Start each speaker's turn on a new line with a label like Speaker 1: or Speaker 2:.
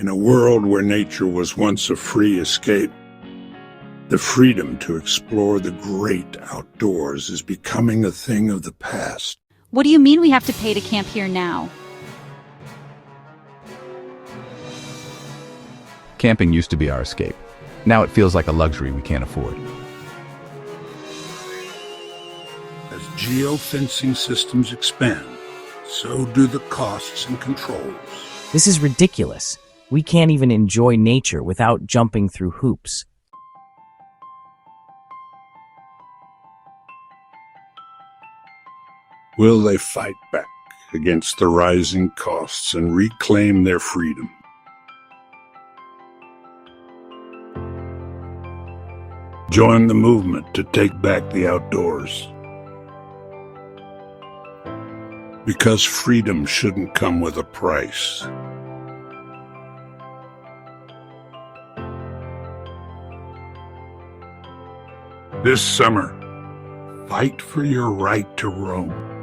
Speaker 1: In a world where nature was once a free escape, the freedom to explore the great outdoors is becoming a thing of the past.
Speaker 2: What do you mean we have to pay to camp here now?
Speaker 3: Camping used to be our escape. Now it feels like a luxury we can't afford.
Speaker 1: As geo-fencing systems expand, so do the costs and controls.
Speaker 4: This is ridiculous. We can't even enjoy nature without jumping through hoops.
Speaker 1: Will they fight back against the rising costs and reclaim their freedom? Join the movement to take back the outdoors. Because freedom shouldn't come with a price. This summer, fight for your right to roam.